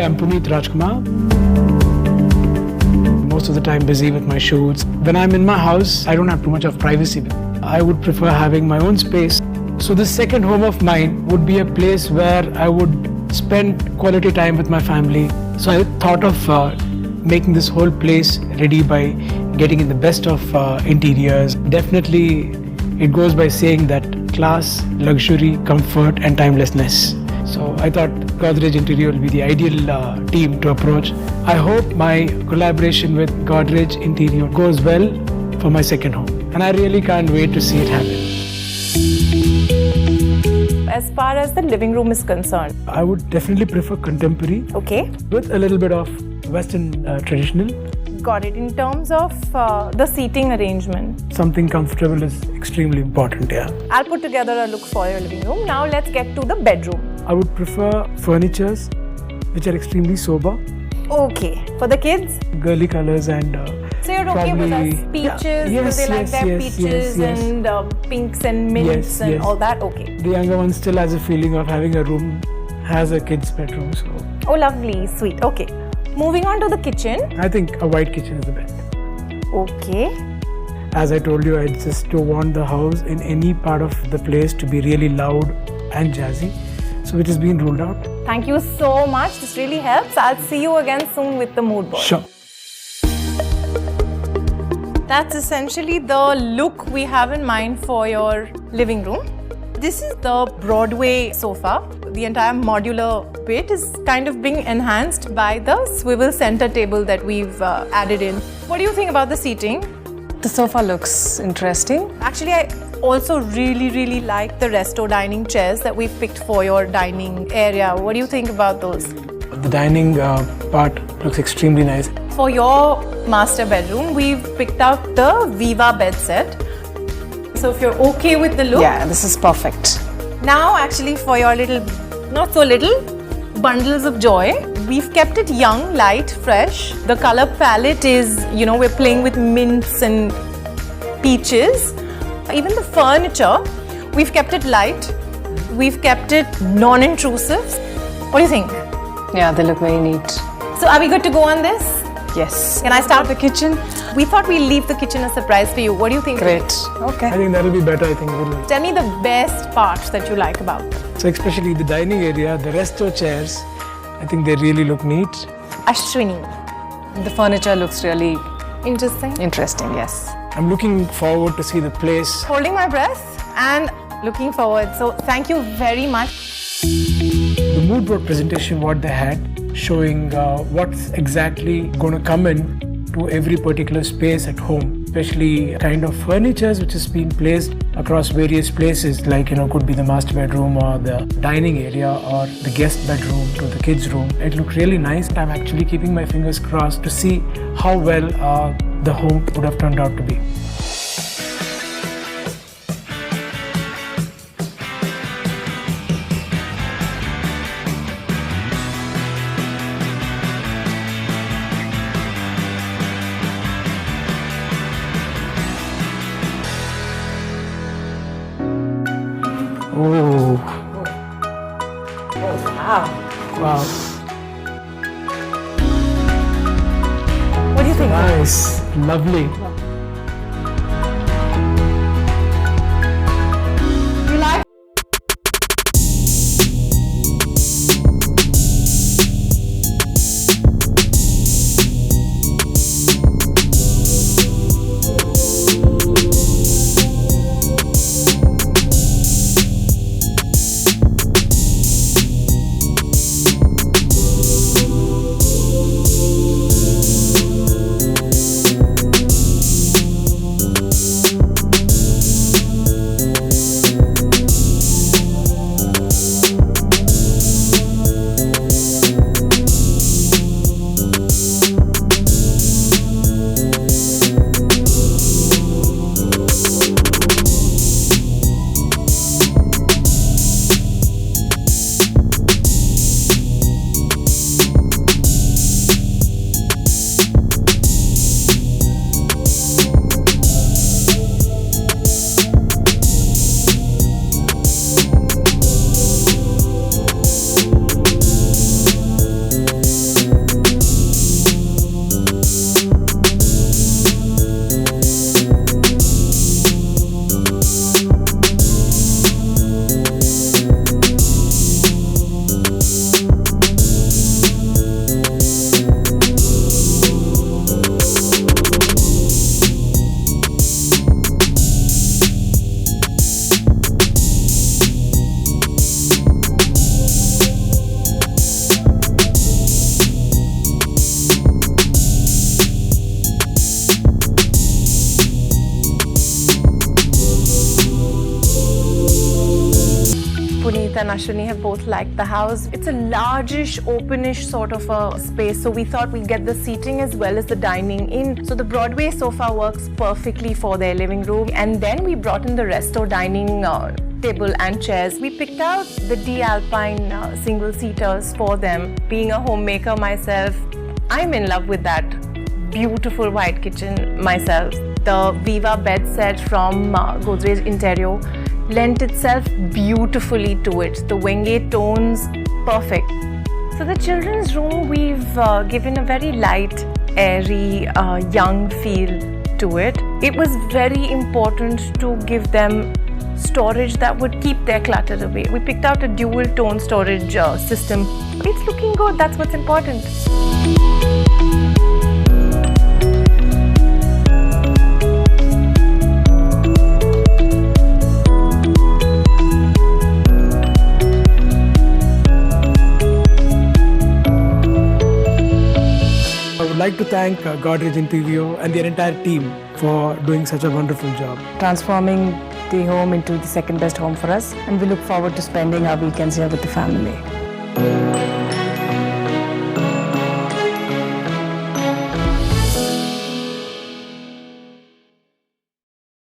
I'm Puneet Rajkumar. Most of the time busy with my shoots. When I'm in my house, I don't have too much of privacy. I would prefer having my own space. So the second home of mine would be a place where I would spend quality time with my family. So I thought of making this whole place ready by getting in the best of interiors. Definitely, it goes by saying that class, luxury, comfort and timelessness. So I thought Godrej Interior will be the ideal team to approach. I hope my collaboration with Godrej Interior goes well for my second home. And I really can't wait to see it happen. As far as the living room is concerned, I would definitely prefer contemporary. Okay. With a little bit of Western traditional. Got it. In terms of the seating arrangement, Something comfortable is extremely important, yeah. I'll put together a look for your living room. Now let's get to the bedroom. I would prefer furnitures which are extremely sober, Okay. For the kids? girly colors and So you're okay with us? probably- Peaches? Yeah. Do Yes, they like yes, their yes, peaches yes, yes. and pinks and mints Yes, and yes. all that? Okay. The younger one still has a feeling of having a room, has a kid's bedroom. So Oh, lovely. Sweet. Okay. Moving on to the kitchen. I think a white kitchen is the best. Okay. As I told you, I just don't want the house in any part of the place to be really loud and jazzy. So which has been ruled out. Thank you so much. This really helps. I'll see you again soon with the mood board. Sure. That's essentially the look we have in mind for your living room. This is the Broadway sofa. The entire modular bit is kind of being enhanced by the swivel center table that we've added in. What do you think about the seating? The sofa looks interesting. Actually, I also really like the resto dining chairs that we've picked for your dining area. What do you think about those? The dining part looks extremely nice. For your master bedroom, we've picked out the Viva bed set. So if you're okay with the look, Yeah, this is perfect. now actually for your little, not so little, bundles of joy, we've kept it young, light, fresh. The color palette is, we're playing with mints and peaches. Even the furniture, we've kept it light. We've kept it non-intrusive. What do you think? Yeah, they look very neat. So are we good to go on this? Yes. Can I start the kitchen? We thought we'd leave the kitchen a surprise for you. What do you think? Great. I Okay. think that'll be better, I think. Tell me the best parts that you like about it. So especially the dining area, the resto chairs, I think they really look neat. Ashwini. The furniture looks really Interesting. interesting, yes. I'm looking forward to see the place. Holding my breath and looking forward. So thank you very much. The mood board presentation, what they had, showing what's exactly going to come in to every particular space at home, especially kind of furnitures which has been placed across various places, like could be the master bedroom or the dining area or the guest bedroom to the kids room. It looked really nice. I'm actually keeping my fingers crossed to see how well the home would have turned out to be. Oh. Wow. Wow. What do you think? Nice. Lovely. You like? Ashwini have both liked the house. It's a largish, openish sort of a space, so we thought we'd get the seating as well as the dining in. So the Broadway sofa works perfectly for their living room, and then we brought in the resto dining table and chairs. We picked out the D Alpine single seaters for them. Being a homemaker myself, I'm in love with that beautiful white kitchen myself. The Viva bed set from Godrej Interior lent itself beautifully to it. The Wenge tones, perfect. So the children's room, we've given a very light, airy, young feel to it. It was very important to give them storage that would keep their clutter away. We picked out a dual tone storage system. It's looking good, that's what's important. I would like to thank Godrej Interior and their entire team for doing such a wonderful job. Transforming the home into the second best home for us, and we look forward to spending our weekends here with the family.